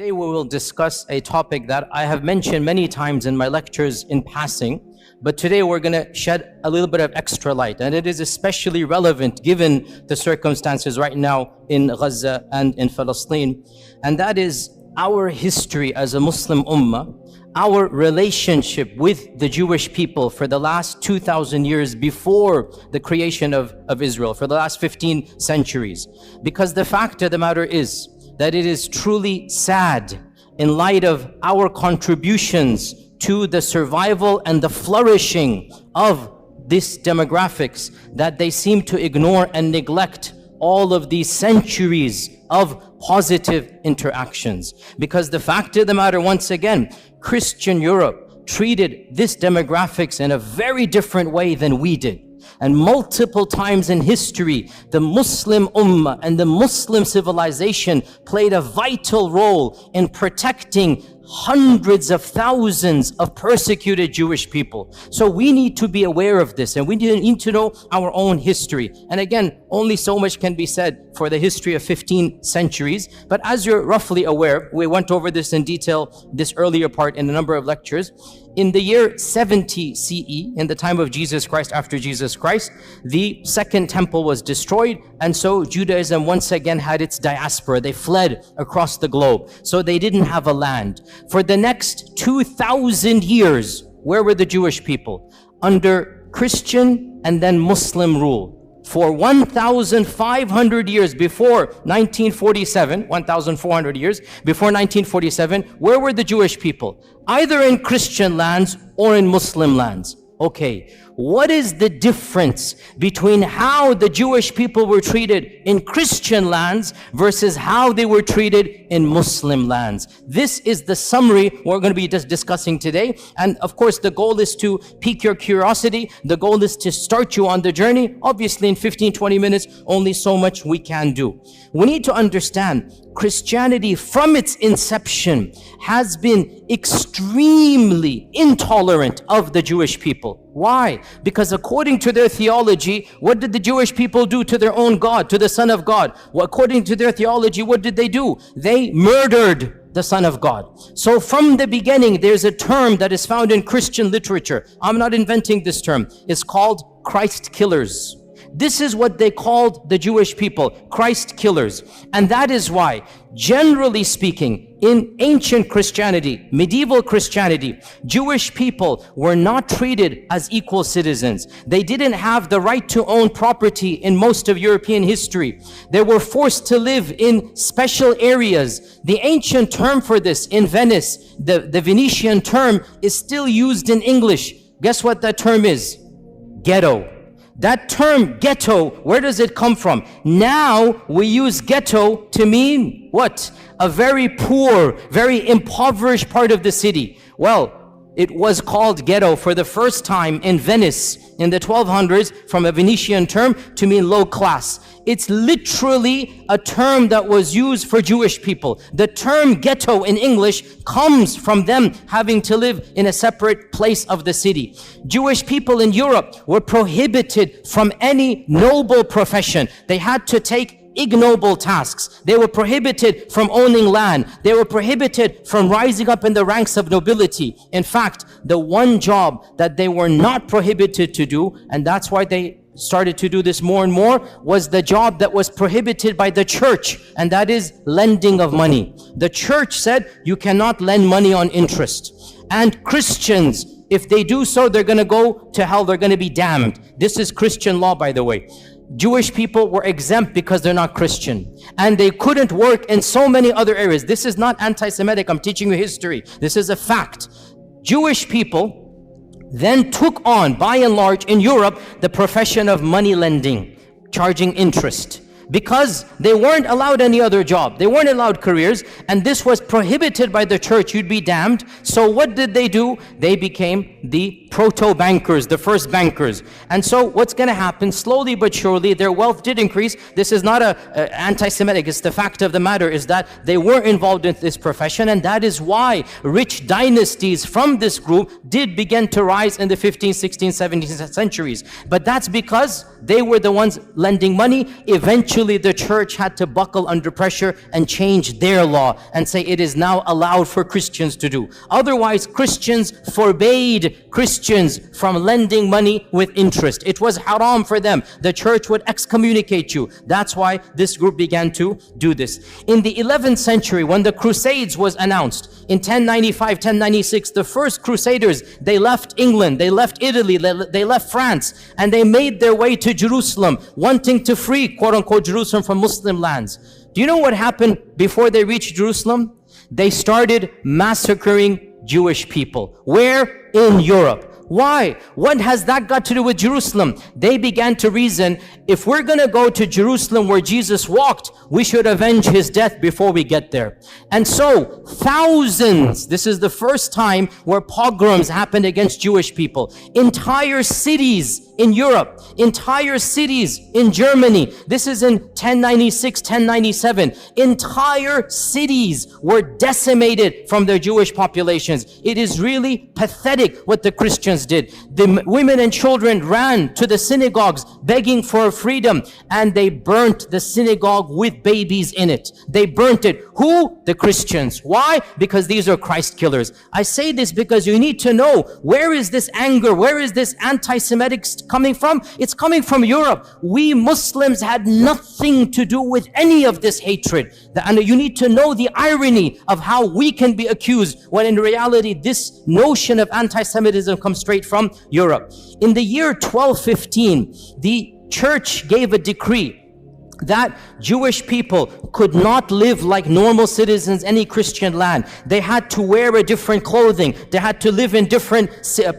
Today we will discuss a topic that I have mentioned many times in my lectures in passing, but today we're going to shed a little bit of extra light, and it is especially relevant given the circumstances right now in Gaza and in Palestine, and that is our history as a Muslim ummah, our relationship with the Jewish people for the last 2,000 years before the creation of Israel, for the last 15 centuries. Because the fact of the matter is that it is truly sad in light of our contributions to the survival and the flourishing of these demographics that they seem to ignore and neglect all of these centuries of positive interactions. Because the fact of the matter, once again, Christian Europe treated this demographics in a very different way than we did. And multiple times in history, the Muslim ummah and the Muslim civilization played a vital role in protecting hundreds of thousands of persecuted Jewish people. So we need to be aware of this, and we need to know our own history. And again, only so much can be said for the history of 15 centuries. But as you're roughly aware, we went over this in detail this earlier part in a number of lectures. In the year 70 CE, in the time of Jesus Christ, after Jesus Christ, the second temple was destroyed, and so Judaism once again had its diaspora. They fled across the globe, so they didn't have a land. For the next 2,000 years, where were the Jewish people? Under Christian and then Muslim rule. For 1,500 years before 1947, 1,400 years before 1947, where were the Jewish people? Either in Christian lands or in Muslim lands. Okay, what is the difference between how the Jewish people were treated in Christian lands versus how they were treated in Muslim lands? This is the summary we're going to be discussing today. And of course, the goal is to pique your curiosity. The goal is to start you on the journey. Obviously, in 15, 20 minutes, only so much we can do. We need to understand Christianity from its inception has been extremely intolerant of the Jewish people. Why? Because according to their theology, what did the Jewish people do to their own God, to the Son of God? Well, according to their theology, what did they do? They murdered the Son of God. So from the beginning, there's a term that is found in Christian literature. I'm not inventing this term. It's called Christ killers. This is what they called the Jewish people, Christ killers. And that is why, generally speaking, in ancient Christianity, medieval Christianity, Jewish people were not treated as equal citizens. They didn't have the right to own property in most of European history. They were forced to live in special areas. The ancient term for this in Venice, the Venetian term, is still used in English. Guess what that term is? Ghetto. That term ghetto, where does it come from? Now we use ghetto to mean what? A very poor, very impoverished part of the city. Well, it was called ghetto for the first time in Venice in the 1200s from a Venetian term to mean low class. It's literally a term that was used for Jewish people. The term ghetto in English comes from them having to live in a separate place of the city. Jewish people in Europe were prohibited from any noble profession. They had to take ignoble tasks. They were prohibited from owning land. They were prohibited from rising up in the ranks of nobility. In fact, the one job that they were not prohibited to do, and that's why they started to do this more and more, was the job that was prohibited by the church, and that is lending of money. The church said you cannot lend money on interest. And Christians, if they do so, they're going to go to hell. They're going to be damned. This is Christian law, by the way. Jewish people were exempt because they're not Christian. And they couldn't work in so many other areas. This is not anti-Semitic. I'm teaching you history. This is a fact. Jewish people then took on, by and large, in Europe, the profession of money lending, charging interest. Because they weren't allowed any other job. They weren't allowed careers, and this was prohibited by the church. You'd be damned. So what did they do? They became the proto-bankers, the first bankers. And so what's going to happen, slowly but surely, their wealth did increase. This is not a anti-Semitic. It's the fact of the matter is that they were involved in this profession, and that is why rich dynasties from this group did begin to rise in the 15th, 16th, 17th centuries. But that's because they were the ones lending money. Eventually, eventually the church had to buckle under pressure and change their law and say it is now allowed for Christians to do. Otherwise, Christians forbade Christians from lending money with interest. It was haram for them. The church would excommunicate you. That's why this group began to do this. In the 11th century, when the Crusades was announced, in 1095, 1096, the first Crusaders, they left England, they left Italy, they left France, and they made their way to Jerusalem, wanting to free, quote unquote, Jerusalem from Muslim lands. Do you know what happened before they reached Jerusalem? They started massacring Jewish people. Where? In Europe. Why? What has that got to do with Jerusalem? They began to reason, if we're going to go to Jerusalem where Jesus walked, we should avenge his death before we get there. And so, thousands, this is the first time where pogroms happened against Jewish people. Entire cities in Europe, entire cities in Germany, this is in 1096, 1097, entire cities were decimated from their Jewish populations. It is really pathetic what the Christians did. The women and children ran to the synagogues begging for freedom, and they burnt the synagogue with babies in it. They burnt it. Who? The Christians. Why? Because these are Christ killers. I say this because you need to know, where is this anger? Where is this anti-Semitic coming from? It's coming from Europe. We Muslims had nothing to do with any of this hatred. And you need to know the irony of how we can be accused when in reality this notion of anti-Semitism comes straight from Europe. In the year 1215, the church gave a decree that Jewish people could not live like normal citizens any Christian land. They had to wear a different clothing. They had to live in different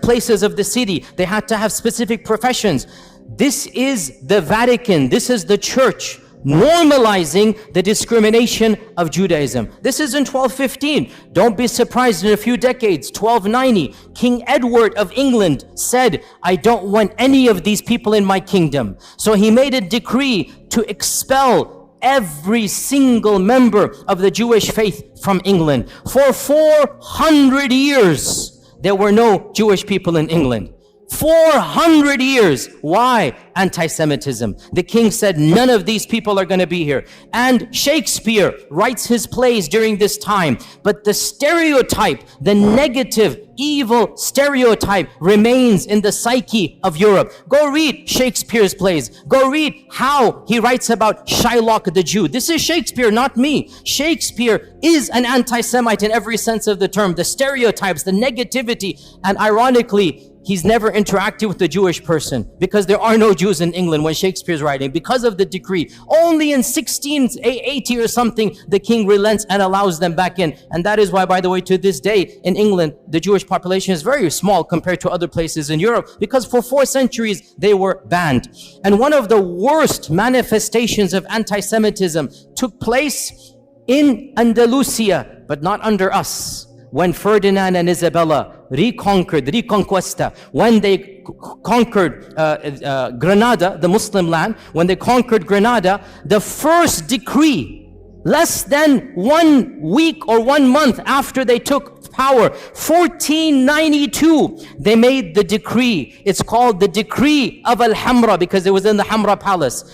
places of the city. They had to have specific professions. This is the Vatican. This is the church normalizing the discrimination of Judaism. This is in 1215. Don't be surprised in a few decades, 1290, King Edward of England said, I don't want any of these people in my kingdom. So he made a decree to expel every single member of the Jewish faith from England. For 400 years, there were no Jewish people in England. 400 years. Why? Anti-Semitism. The king said, none of these people are going to be here. And Shakespeare writes his plays during this time. But the stereotype, the negative, evil stereotype remains in the psyche of Europe. Go read Shakespeare's plays. Go read how he writes about Shylock the Jew. This is Shakespeare, not me. Shakespeare is an anti-Semite in every sense of the term. The stereotypes, the negativity, and ironically, he's never interacted with the Jewish person because there are no Jews in England when Shakespeare's writing because of the decree. Only in 1680 or something, the king relents and allows them back in. And that is why, by the way, to this day in England, the Jewish population is very small compared to other places in Europe because for 4 centuries, they were banned. And one of the worst manifestations of anti-Semitism took place in Andalusia, but not under us. When Ferdinand and Isabella Reconquista, when they conquered Granada, the Muslim land, when they conquered Granada, the first decree, less than 1 week or 1 month after they took power, 1492, they made the decree. It's called the Decree of Al-Hamra because it was in the Hamra Palace.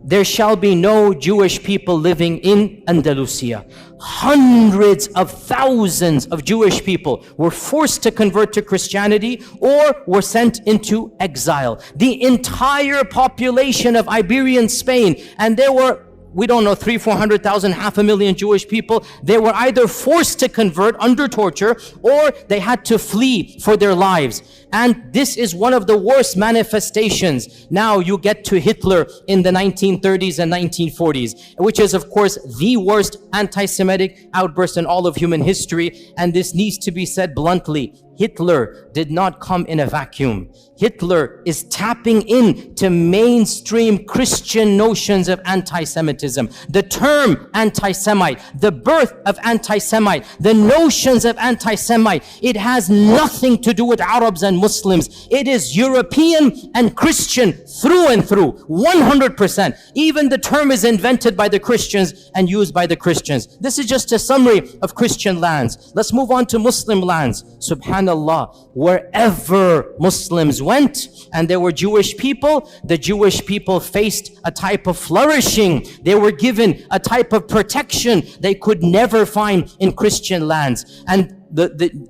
There shall be no Jewish people living in Andalusia. Hundreds of thousands of Jewish people were forced to convert to Christianity or were sent into exile. The entire population of Iberian Spain, and there were, we don't know, 300,000-400,000, 500,000 Jewish people. They were either forced to convert under torture or they had to flee for their lives. And this is one of the worst manifestations. Now you get to Hitler in the 1930s and 1940s, which is of course the worst anti-Semitic outburst in all of human history. And this needs to be said bluntly. Hitler did not come in a vacuum. Hitler is tapping into mainstream Christian notions of anti-Semitism. The term anti-Semite, the birth of anti-Semite, the notions of anti-Semite, it has nothing to do with Arabs and Muslims. It is European and Christian through and through, 100%. Even the term is invented by the Christians and used by the Christians. This is just a summary of Christian lands. Let's move on to Muslim lands. Subhanallah, wherever Muslims went and there were Jewish people, the Jewish people faced a type of flourishing. They were given a type of protection they could never find in Christian lands. And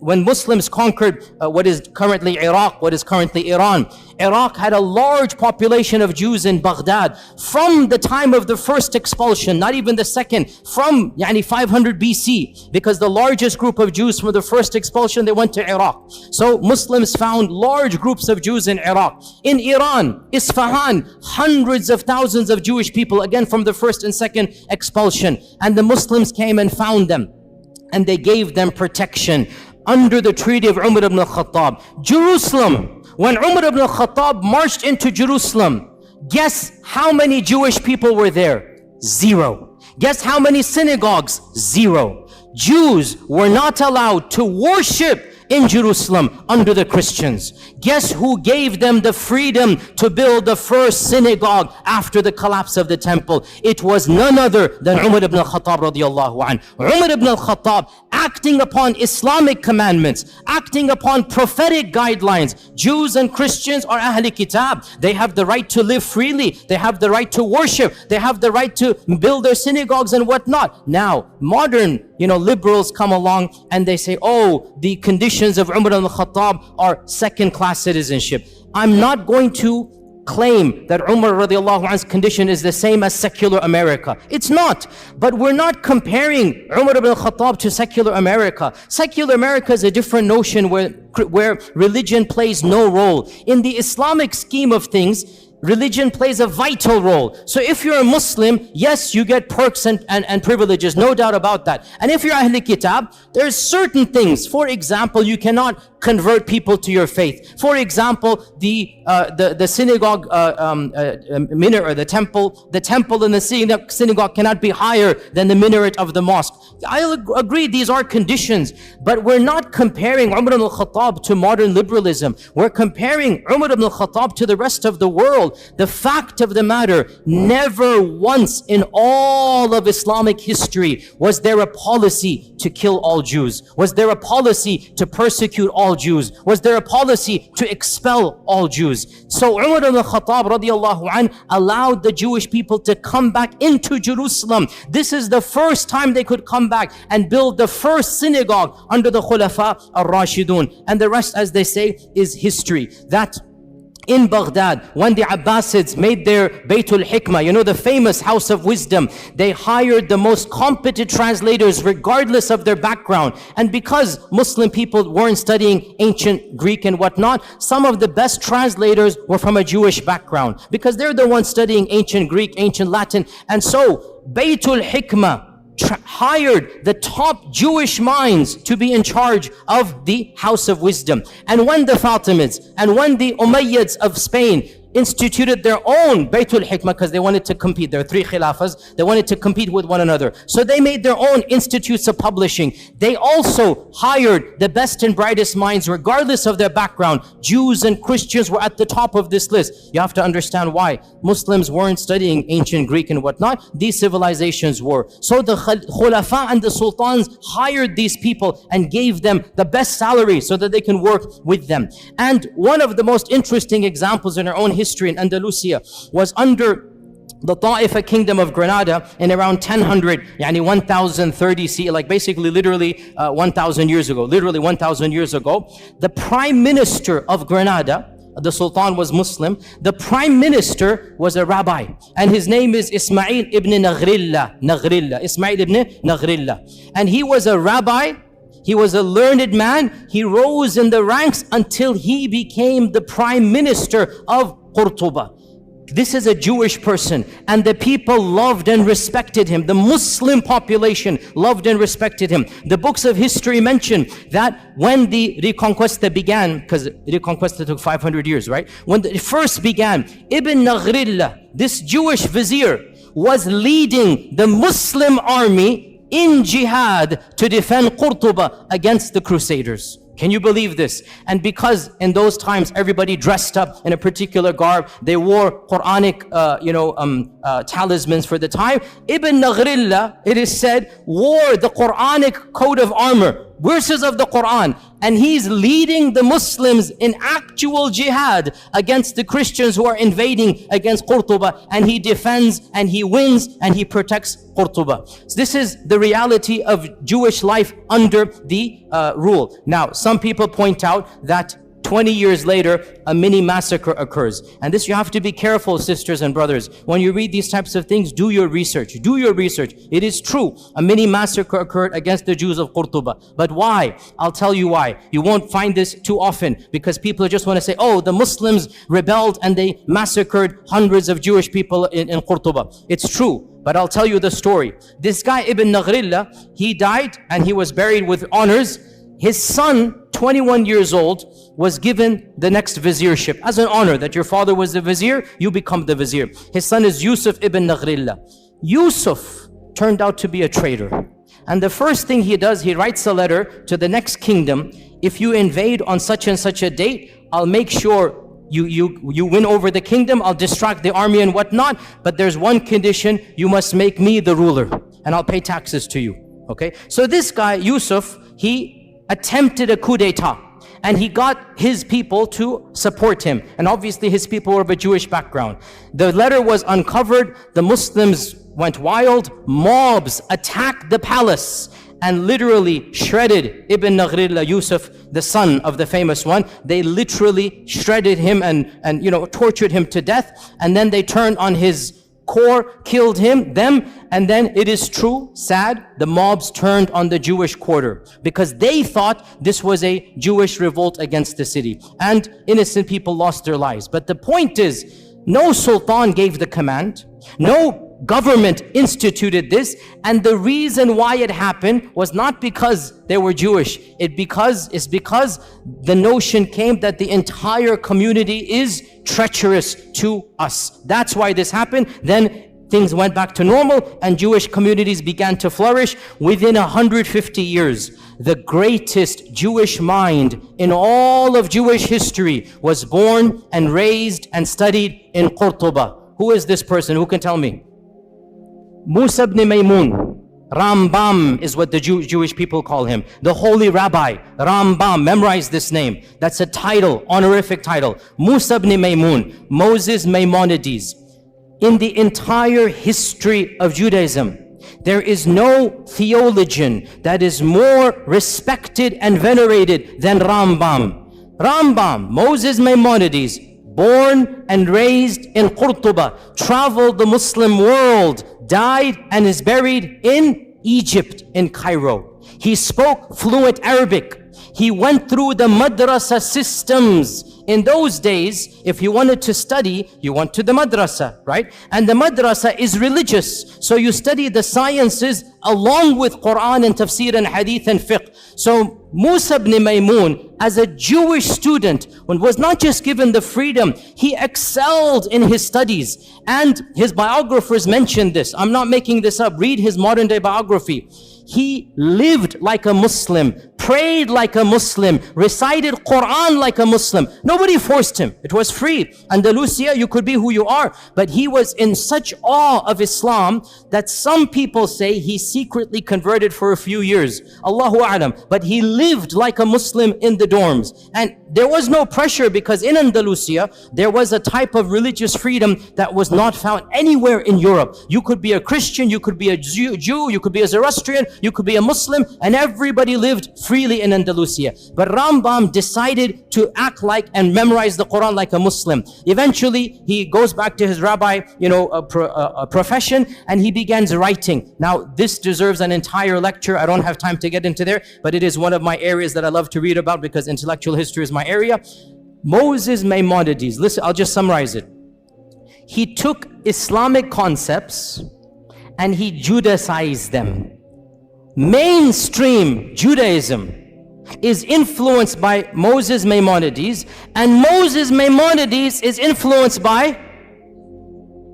when Muslims conquered what is currently Iraq, what is currently Iran, Iraq had a large population of Jews in Baghdad from the time of the first expulsion, not even the second, from 500 BC, because the largest group of Jews from the first expulsion, they went to Iraq. So Muslims found large groups of Jews in Iraq. In Iran, Isfahan, hundreds of thousands of Jewish people, again from the first and second expulsion. And the Muslims came and found them, and they gave them protection under the treaty of Umar ibn al-Khattab. Jerusalem, when Umar ibn al-Khattab marched into Jerusalem, guess how many Jewish people were there? 0. Guess how many synagogues? 0. Jews were not allowed to worship in Jerusalem under the Christians. Guess who gave them the freedom to build the first synagogue after the collapse of the temple? It was none other than Umar ibn al-Khattab radiyallahu anhu. Umar ibn al-Khattab, acting upon Islamic commandments, acting upon prophetic guidelines. Jews and Christians are Ahli Kitab. They have the right to live freely. They have the right to worship. They have the right to build their synagogues and whatnot. Now, modern liberals come along and they say, oh, the conditions of Umar al-Khattab are second-class citizenship. I'm not going to claim that Umar radiallahu anhu's condition is the same as secular America. It's not. But we're not comparing Umar ibn al-Khattab to secular America. Secular America is a different notion where religion plays no role. In the Islamic scheme of things, religion plays a vital role. So if you're a Muslim, yes, you get perks and privileges, no doubt about that. And if you're Ahl Kitab, there's certain things. For example, you cannot convert people to your faith. For example, the synagogue minaret, or the temple in the synagogue cannot be higher than the minaret of the mosque. I agree, these are conditions, but we're not comparing Umar ibn al-Khattab to modern liberalism. We're comparing Umar ibn al-Khattab to the rest of the world. The fact of the matter, never once in all of Islamic history was there a policy to kill all Jews. Was there a policy to persecute all Jews? Was there a policy to expel all Jews? So Umar ibn al-Khattab radiyallahu anh allowed the Jewish people to come back into Jerusalem. This is the first time they could come back and build the first synagogue under the Khulafa al-Rashidun. And the rest, as they say, is history. That in Baghdad, when the Abbasids made their Baytul Hikmah, the famous house of wisdom, they hired the most competent translators regardless of their background. And because Muslim people weren't studying ancient Greek and whatnot, some of the best translators were from a Jewish background, because they're the ones studying ancient Greek, ancient Latin. And so Baytul Hikmah hired the top Jewish minds to be in charge of the House of Wisdom. And when the Fatimids and when the Umayyads of Spain instituted their own Baytul Hikmah, because they wanted to compete. There are 3 khilafas. They wanted to compete with one another. So they made their own institutes of publishing. They also hired the best and brightest minds, regardless of their background. Jews and Christians were at the top of this list. You have to understand why. Muslims weren't studying ancient Greek and whatnot. These civilizations were. So the Khulafa and the Sultans hired these people and gave them the best salary so that they can work with them. And one of the most interesting examples in our own history in Andalusia was under the Ta'ifa kingdom of Granada in around 1000, 1030 CE, like basically literally 1000 years ago, the prime minister of Granada, the Sultan was Muslim, the prime minister was a rabbi, and his name is Ismail ibn Naghrillah, Ismail ibn Naghrillah. And he was a rabbi. He was a learned man. He rose in the ranks until he became the prime minister of Qurtuba. This is a Jewish person, and the people loved and respected him. The Muslim population loved and respected him. The books of history mention that when the Reconquista began, because Reconquista took 500 years, right? When it first began, Ibn Naghrillah, this Jewish vizier, was leading the Muslim army in jihad to defend Qurtuba against the Crusaders. Can you believe this? And because in those times everybody dressed up in a particular garb, they wore Quranic, talismans for the time. Ibn Naghrillah, it is said, wore the Quranic coat of armor, verses of the Quran, and he's leading the Muslims in actual jihad against the Christians who are invading against Qurtuba, and he defends and he wins and he protects Qurtuba. So this is the reality of Jewish life under the rule. Now, some people point out that 20 years later, a mini massacre occurs. And this, you have to be careful, sisters and brothers. When you read these types of things, do your research. Do your research. It is true. A mini massacre occurred against the Jews of Qurtuba. But why? I'll tell you why. You won't find this too often because people just want to say, oh, the Muslims rebelled and they massacred hundreds of Jewish people in Qurtuba. It's true. But I'll tell you the story. This guy, Ibn Naghrillah, he died and he was buried with honors. His son, 21 years old, was given the next viziership as an honor, that your father was the vizier, you become the vizier. His son is Yusuf ibn Naghrillah. Yusuf turned out to be a traitor. And the first thing he does, he writes a letter to the next kingdom. If you invade on such and such a date, I'll make sure you win over the kingdom, I'll distract the army and whatnot, but there's one condition, you must make me the ruler, and I'll pay taxes to you. Okay? So this guy, Yusuf, he attempted a coup d'etat, and he got his people to support him. And obviously his people were of a Jewish background. The letter was uncovered, the Muslims went wild, mobs attacked the palace and literally shredded Ibn Naghrillah, Yusuf, the son of the famous one. They literally shredded him and tortured him to death, and then they turned on his core, killed them, and then it is true, sad, the mobs turned on the Jewish quarter because they thought this was a Jewish revolt against the city, and innocent people lost their lives. But the point is, no sultan gave the command, no government instituted this, and the reason why it happened was not because they were Jewish. It's because the notion came that the entire community is treacherous to us. That's why this happened. Then things went back to normal and Jewish communities began to flourish. Within 150 years, the greatest Jewish mind in all of Jewish history was born and raised and studied in Qurtuba. Who is this person? Who can tell me? Musa ibn Maymun. Rambam is what the Jewish people call him. The holy rabbi, Rambam. Memorize this name. That's a title, honorific title. Musa ibn Maymun, Moses Maimonides. In the entire history of Judaism, there is no theologian that is more respected and venerated than Rambam. Rambam, Moses Maimonides, born and raised in Qurtuba, traveled the Muslim world, died and is buried in Egypt, in Cairo. He spoke fluent Arabic. He went through the madrasa systems. In those days, if you wanted to study, you went to the madrasa, right? And the madrasa is religious. So you study the sciences along with Quran and tafsir and hadith and fiqh. So Musa ibn Maymun, as a Jewish student, was not just given the freedom, he excelled in his studies. And his biographers mentioned this. I'm not making this up. Read his modern day biography. He lived like a Muslim, prayed like a Muslim, recited Quran like a Muslim. Nobody forced him. It was free. Andalusia, you could be who you are. But he was in such awe of Islam that some people say he secretly converted for a few years. Allahu A'lam. But he lived like a Muslim in the dorms. And there was no pressure because in Andalusia, there was a type of religious freedom that was not found anywhere in Europe. You could be a Christian, you could be a Jew, you could be a Zoroastrian, you could be a Muslim, and everybody lived freely in Andalusia. But Rambam decided to act like and memorize the Quran like a Muslim. Eventually, he goes back to his rabbi, profession, and he begins writing. Now, this deserves an entire lecture. I don't have time to get into there, but it is one of my areas that I love to read about because intellectual history is my area. Moses Maimonides, listen, I'll just summarize it. He took Islamic concepts and he Judaicized them. Mainstream Judaism is influenced by Moses Maimonides, and Moses Maimonides is influenced by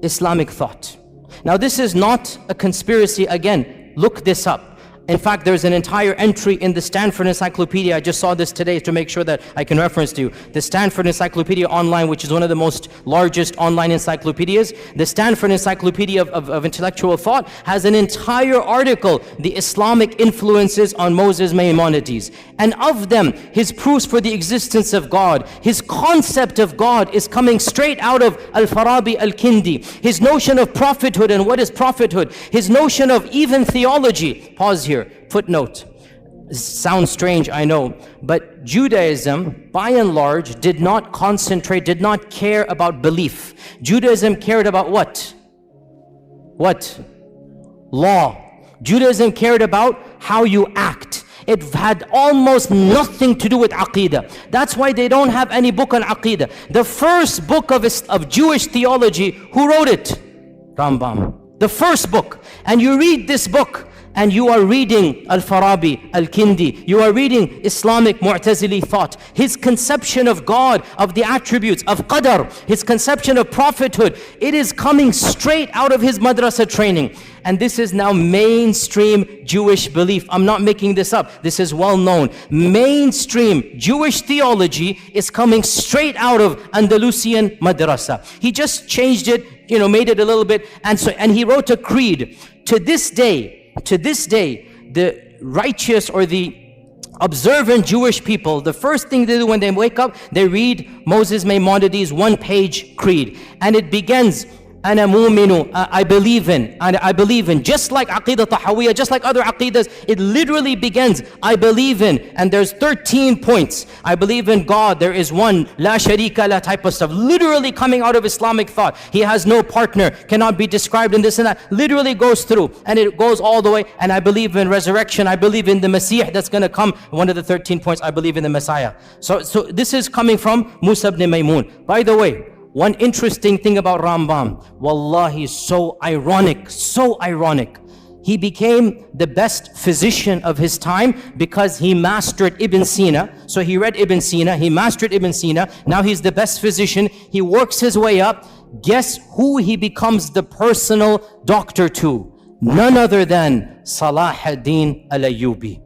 Islamic thought. Now, this is not a conspiracy. Again, look this up. In fact, there's an entire entry in the Stanford Encyclopedia. I just saw this today to make sure that I can reference to you. The Stanford Encyclopedia Online, which is one of the most largest online encyclopedias. The Stanford Encyclopedia of Intellectual Thought has an entire article, The Islamic Influences on Moses Maimonides. And of them, his proofs for the existence of God, his concept of God is coming straight out of Al-Farabi Al-Kindi. His notion of prophethood and what is prophethood. His notion of even theology. Pause here. Footnote. Sounds strange, I know, but Judaism, by and large, did not concentrate, did not care about belief. Judaism cared about what? What? Law. Judaism cared about how you act. It had almost nothing to do with Aqidah. That's why they don't have any book on Aqidah. The first book of Jewish theology, who wrote it? Rambam. The first book. And you read this book, and you are reading Al-Farabi, Al-Kindi, you are reading Islamic Mu'tazili thought, his conception of God, of the attributes, of Qadar, his conception of prophethood, it is coming straight out of his madrasa training. And this is now mainstream Jewish belief. I'm not making this up. This is well known. Mainstream Jewish theology is coming straight out of Andalusian madrasa. He just changed it, made it a little bit, and he wrote a creed. To this day, the righteous or the observant Jewish people, the first thing they do when they wake up, they read Moses Maimonides' one-page creed. And it begins, Ana mu'minu, I believe in, just like Aqidah Tahawiyah, just like other Aqidas, it literally begins, I believe in, and there's 13 points. I believe in God, there is one, la sharika la type of stuff, literally coming out of Islamic thought. He has no partner, cannot be described in this and that, literally goes through, and it goes all the way, and I believe in resurrection, I believe in the Messiah that's going to come, one of the 13 points, I believe in the Messiah. So this is coming from Musa ibn Maymun. By the way, one interesting thing about Rambam, wallahi, so ironic. He became the best physician of his time because he mastered Ibn Sina. So he read Ibn Sina, he mastered Ibn Sina. Now he's the best physician. He works his way up. Guess who he becomes the personal doctor to? None other than Salah ad-Din al-Ayyubi.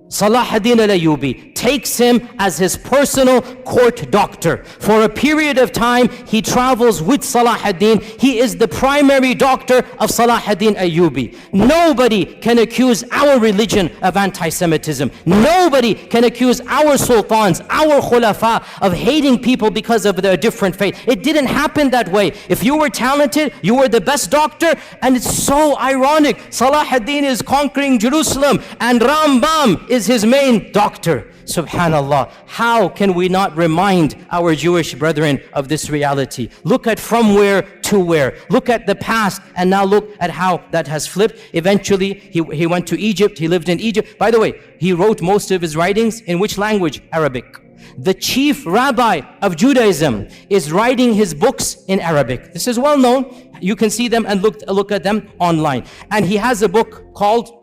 Salah ad-Din al-Ayyubi takes him as his personal court doctor. For a period of time, he travels with Salah ad-Din. He is the primary doctor of Salah ad-Din Ayyubi. Nobody can accuse our religion of anti-Semitism. Nobody can accuse our sultans, our khulafa of hating people because of their different faith. It didn't happen that way. If you were talented, you were the best doctor, and it's so ironic. Salah ad-Din is conquering Jerusalem, and Rambam is his main doctor. Subhanallah. How can we not remind our Jewish brethren of this reality? Look at from where to where. Look at the past and now look at how that has flipped. Eventually, he went to Egypt. He lived in Egypt. By the way, he wrote most of his writings in which language? Arabic. The chief rabbi of Judaism is writing his books in Arabic. This is well known. You can see them and look at them online. And he has a book called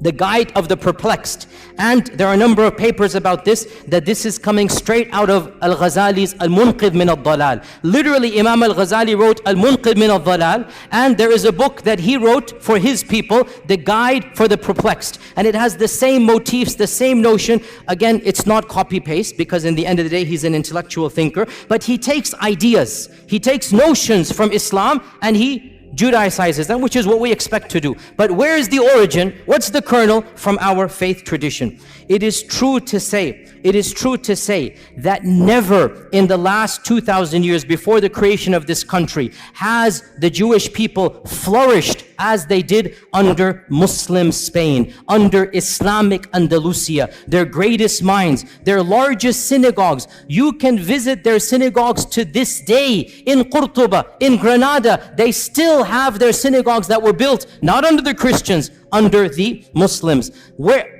The Guide of the Perplexed. And there are a number of papers about this, that this is coming straight out of Al-Ghazali's Al-Munqidh min al-Dalal. Literally, Imam Al-Ghazali wrote Al-Munqidh min al-Dalal, and there is a book that he wrote for his people, The Guide for the Perplexed. And it has the same motifs, the same notion. Again, it's not copy-paste, because in the end of the day, he's an intellectual thinker, but he takes ideas, he takes notions from Islam, and he Judaicizes them, which is what we expect to do. But where is the origin? What's the kernel? From our faith tradition. It is true to say that never in the last 2,000 years before the creation of this country has the Jewish people flourished as they did under Muslim Spain, under Islamic Andalusia, their greatest minds, their largest synagogues. You can visit their synagogues to this day in Qurtuba, in Granada. They still have their synagogues that were built not under the Christians, under the Muslims.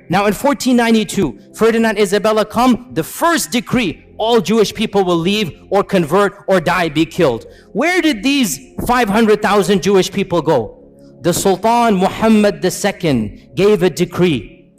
Now in 1492, Ferdinand Isabella come, the first decree, all Jewish people will leave or convert or die, be killed. Where did these 500,000 Jewish people go? The Sultan Muhammad II gave a decree.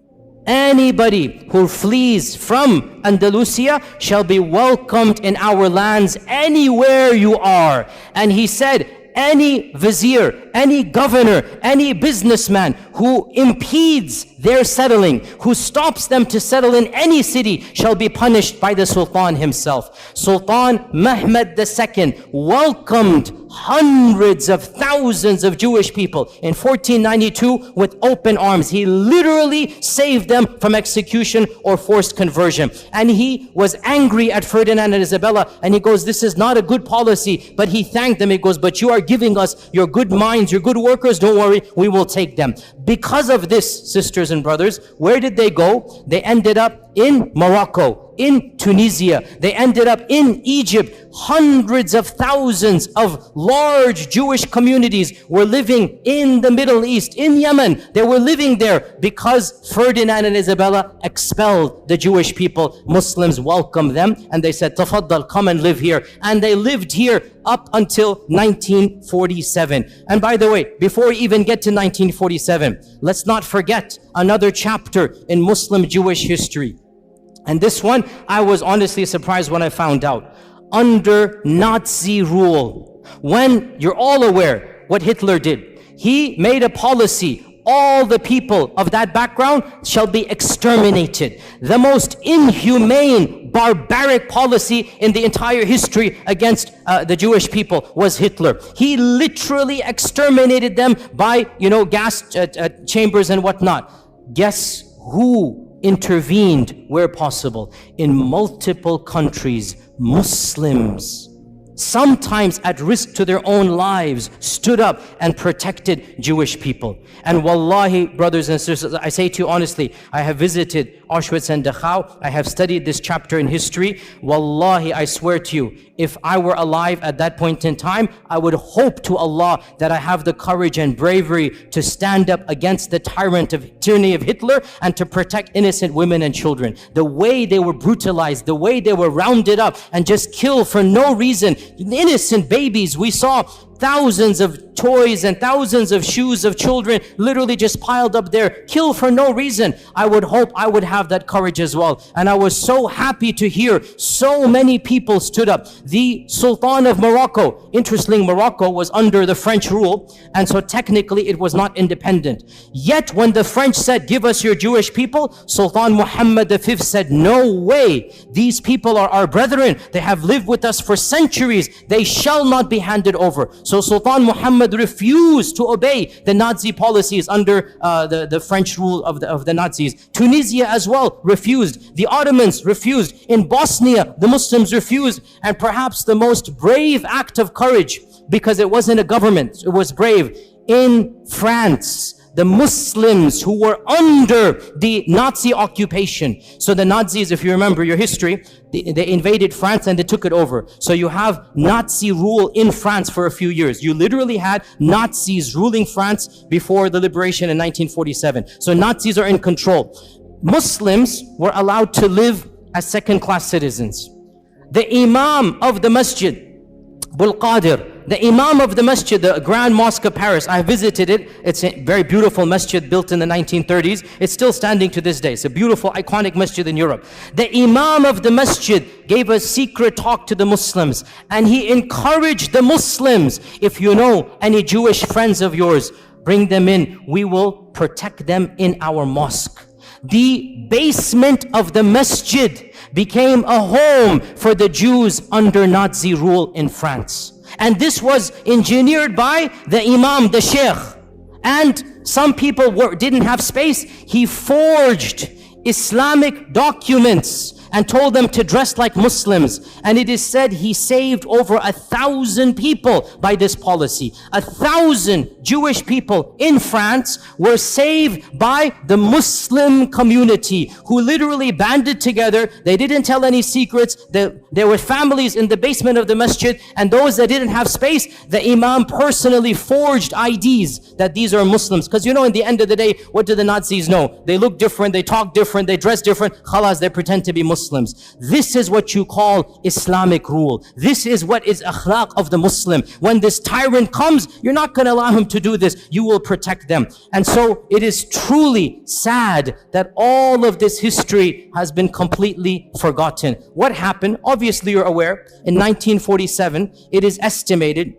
Anybody who flees from Andalusia shall be welcomed in our lands anywhere you are. And he said, any vizier, any governor, any businessman who impedes their settling, who stops them to settle in any city, shall be punished by the Sultan himself. Sultan Mehmed II welcomed hundreds of thousands of Jewish people in 1492 with open arms. He literally saved them from execution or forced conversion. And he was angry at Ferdinand and Isabella, and he goes, this is not a good policy. But he thanked them. He goes, but you are giving us your good minds, your good workers. Don't worry, we will take them. Because of this, sisters and brothers, where did they go? They ended up in Morocco, in Tunisia. They ended up in Egypt. Hundreds of thousands of large Jewish communities were living in the Middle East, in Yemen. They were living there because Ferdinand and Isabella expelled the Jewish people. Muslims welcomed them and they said, Tafaddal, come and live here. And they lived here up until 1947. And by the way, before we even get to 1947, let's not forget another chapter in Muslim Jewish history. And this one, I was honestly surprised when I found out. Under Nazi rule, when you're all aware what Hitler did, he made a policy, all the people of that background shall be exterminated. The most inhumane, barbaric policy in the entire history against the Jewish people was Hitler. He literally exterminated them by, gas chambers and whatnot. Guess who intervened where possible? In multiple countries, Muslims, sometimes at risk to their own lives, stood up and protected Jewish people. And wallahi, brothers and sisters, I say to you honestly, I have visited Auschwitz and Dachau. I have studied this chapter in history. Wallahi, I swear to you, if I were alive at that point in time, I would hope to Allah that I have the courage and bravery to stand up against the tyranny of Hitler and to protect innocent women and children. The way they were brutalized, the way they were rounded up and just killed for no reason. Innocent babies, we saw thousands of toys and thousands of shoes of children literally just piled up there, killed for no reason. I would hope I would have that courage as well. And I was so happy to hear so many people stood up. The Sultan of Morocco, interestingly, Morocco was under the French rule, and so technically it was not independent. Yet when the French said, give us your Jewish people, Sultan Muhammad V said, no way. These people are our brethren. They have lived with us for centuries. They shall not be handed over. So Sultan Muhammad refused to obey the Nazi policies under the French rule of the Nazis. Tunisia as well refused. The Ottomans refused. In Bosnia, the Muslims refused. And perhaps the most brave act of courage, because it wasn't a government, it was brave. In France, the Muslims who were under the Nazi occupation. So the Nazis, if you remember your history, they invaded France and they took it over. So you have Nazi rule in France for a few years. You literally had Nazis ruling France before the liberation in 1947. So Nazis are in control. Muslims were allowed to live as second-class citizens. The Imam of the Masjid, Bul Qadir, the Imam of the Masjid, the Grand Mosque of Paris, I visited it. It's a very beautiful masjid built in the 1930s. It's still standing to this day. It's a beautiful, iconic masjid in Europe. The Imam of the Masjid gave a secret talk to the Muslims, and he encouraged the Muslims, if you know any Jewish friends of yours, bring them in. We will protect them in our mosque. The basement of the masjid became a home for the Jews under Nazi rule in France. And this was engineered by the Imam, the Sheikh. And some people didn't have space. He forged Islamic documents and told them to dress like Muslims. And it is said he saved over 1,000 people by this policy. 1,000 Jewish people in France were saved by the Muslim community who literally banded together. They didn't tell any secrets. There were families in the basement of the masjid, and those that didn't have space, the Imam personally forged IDs that these are Muslims. Because in the end of the day, what do the Nazis know? They look different, they talk different, they dress different. Khalas, they pretend to be Muslims. This is what you call Islamic rule. This is what is akhlaq of the Muslim. When this tyrant comes, you're not going to allow him to do this. You will protect them. And so it is truly sad that all of this history has been completely forgotten. What happened? Obviously you're aware, in 1947, it is estimated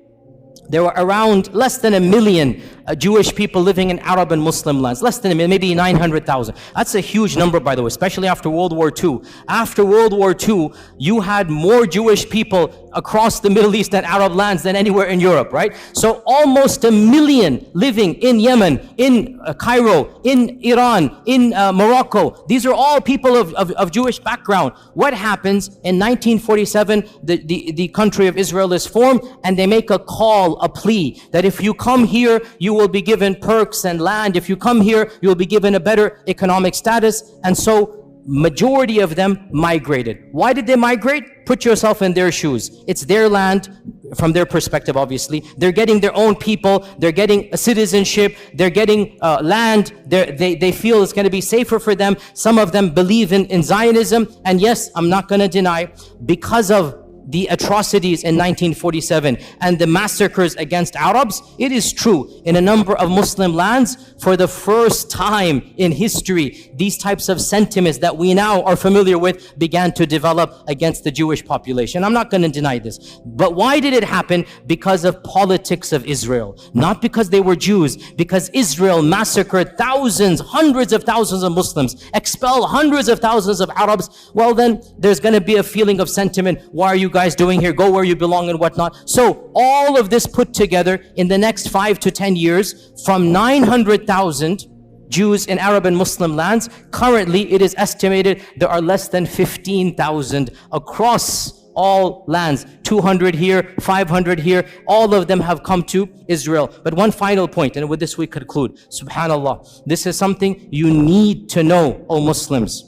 there were around less than 1 million Jewish people living in Arab and Muslim lands. Less than 1 million, maybe 900,000. That's a huge number, by the way, especially after World War II. After World War II, you had more Jewish people across the Middle East and Arab lands than anywhere in Europe, right? So almost 1 million living in Yemen, in Cairo, in Iran, in Morocco. These are all people of Jewish background. What happens in 1947? The country of Israel is formed, and they make a call, a plea, that if you come here, you will be given perks and land. If you come here, you will be given a better economic status. And so majority of them migrated. Why did they migrate? Put yourself in their shoes. It's their land from their perspective, obviously. They're getting their own people. They're getting a citizenship. They're getting land. They feel it's going to be safer for them. Some of them believe in Zionism. And yes, I'm not going to deny, because of the atrocities in 1947 and the massacres against Arabs, it is true, in a number of Muslim lands, for the first time in history, these types of sentiments that we now are familiar with began to develop against the Jewish population. I'm not going to deny this. But why did it happen? Because of politics of Israel. Not because they were Jews, because Israel massacred thousands, hundreds of thousands of Muslims, expelled hundreds of thousands of Arabs. Well, then there's going to be a feeling of sentiment. Why are you guys doing here? Go where you belong and whatnot. So all of this put together, in the next 5 to 10 years, from 900,000 Jews in Arab and Muslim lands, currently it is estimated there are less than 15,000 across all lands. 200 here, 500 here. All of them have come to Israel. But one final point, and with this we conclude. Subhanallah, this is something you need to know, O Muslims.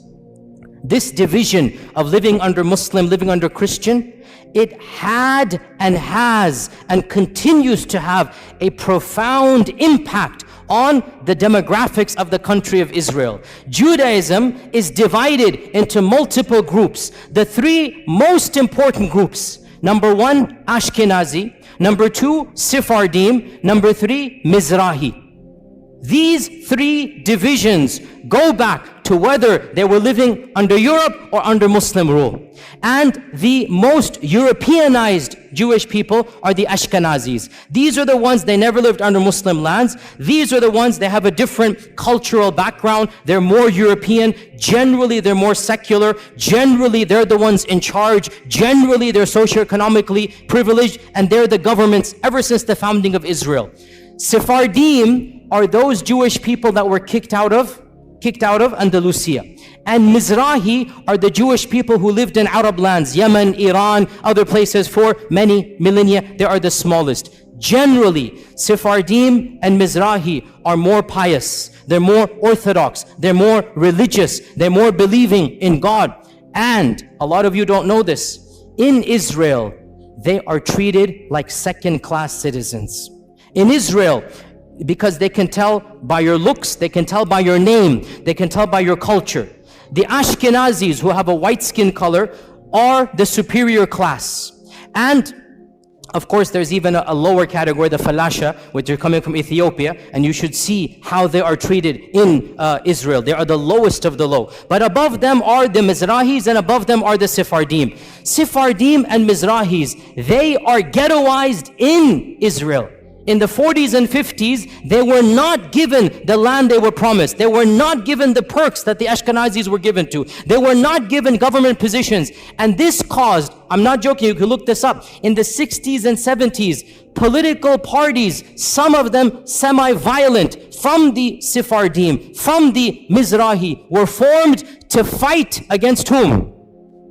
This division of living under Muslim, living under Christian, it had and has and continues to have a profound impact on the demographics of the country of Israel. Judaism is divided into multiple groups. The 3 most important groups: number 1, Ashkenazi; number 2, Sephardim; number 3, Mizrahi. These 3 divisions go back to whether they were living under Europe or under Muslim rule. And the most Europeanized Jewish people are the Ashkenazis. These are the ones, they never lived under Muslim lands. These are the ones, they have a different cultural background. They're more European. Generally, they're more secular. Generally, they're the ones in charge. Generally, they're socioeconomically privileged, and they're the governments ever since the founding of Israel. Sephardim are those Jewish people that were kicked out of Andalusia. And Mizrahi are the Jewish people who lived in Arab lands, Yemen, Iran, other places for many millennia. They are the smallest. Generally, Sephardim and Mizrahi are more pious. They're more orthodox. They're more religious. They're more believing in God. And a lot of you don't know this. In Israel, they are treated like second-class citizens. In Israel, because they can tell by your looks, they can tell by your name, they can tell by your culture. The Ashkenazis, who have a white skin color, are the superior class. And of course, there's even a lower category, the Falasha, which are coming from Ethiopia, and you should see how they are treated in Israel. They are the lowest of the low. But above them are the Mizrahis, and above them are the Sephardim. Sephardim and Mizrahis, they are ghettoized in Israel. In the 40s and 50s, they were not given the land they were promised. They were not given the perks that the Ashkenazis were given to. They were not given government positions. And this caused, I'm not joking, you can look this up, in the 60s and 70s, political parties, some of them semi-violent, from the Sephardim, from the Mizrahi, were formed to fight against whom?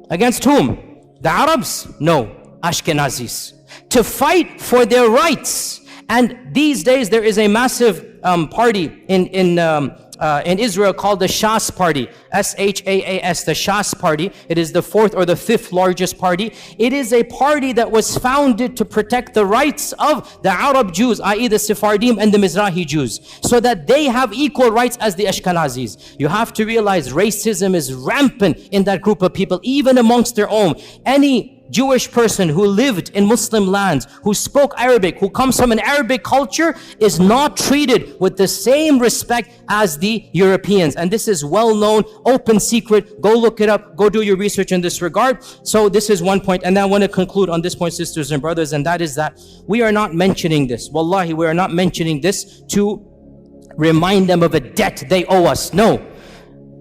Against whom? The Arabs? No, Ashkenazis. To fight for their rights. And these days there is a massive party in Israel called the Shas Party, S-H-A-A-S, the Shas Party. It is the 4th or the 5th largest party. It is a party that was founded to protect the rights of the Arab Jews, i.e. the Sephardim and the Mizrahi Jews, so that they have equal rights as the Ashkenazis. You have to realize racism is rampant in that group of people, even amongst their own. Any Jewish person who lived in Muslim lands, who spoke Arabic, who comes from an Arabic culture, is not treated with the same respect as the Europeans. And this is well known, open secret. Go look it up, go do your research in this regard. So this is one point. And then I want to conclude on this point, sisters and brothers, and that is that we are not mentioning this. Wallahi, we are not mentioning this to remind them of a debt they owe us. No.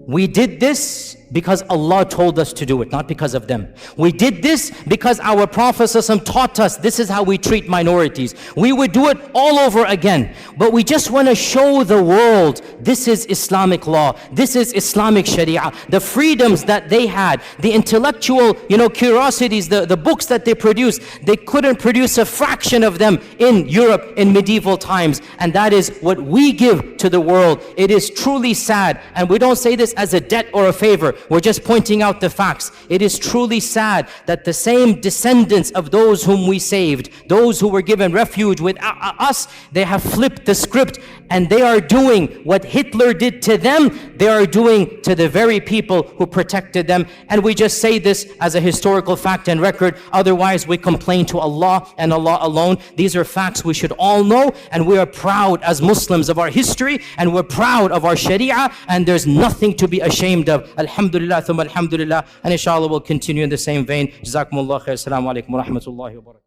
We did this because Allah told us to do it, not because of them. We did this because our Prophet ﷺ taught us this is how we treat minorities. We would do it all over again. But we just want to show the world this is Islamic law. This is Islamic Sharia. The freedoms that they had, the intellectual, curiosities, the books that they produced, they couldn't produce a fraction of them in Europe in medieval times. And that is what we give to the world. It is truly sad. And we don't say this as a debt or a favor. We're just pointing out the facts. It is truly sad that the same descendants of those whom we saved, those who were given refuge with us, they have flipped the script and they are doing what Hitler did to them, they are doing to the very people who protected them. And we just say this as a historical fact and record. Otherwise, we complain to Allah and Allah alone. These are facts we should all know, and we are proud as Muslims of our history, and we're proud of our Sharia, and there's nothing to be ashamed of. Alhamdulillah, thumma alhamdulillah. And inshallah we'll continue in the same vein. Jazakumullah khair. Assalamu alaikum wa rahmatullahi wa barakatuh.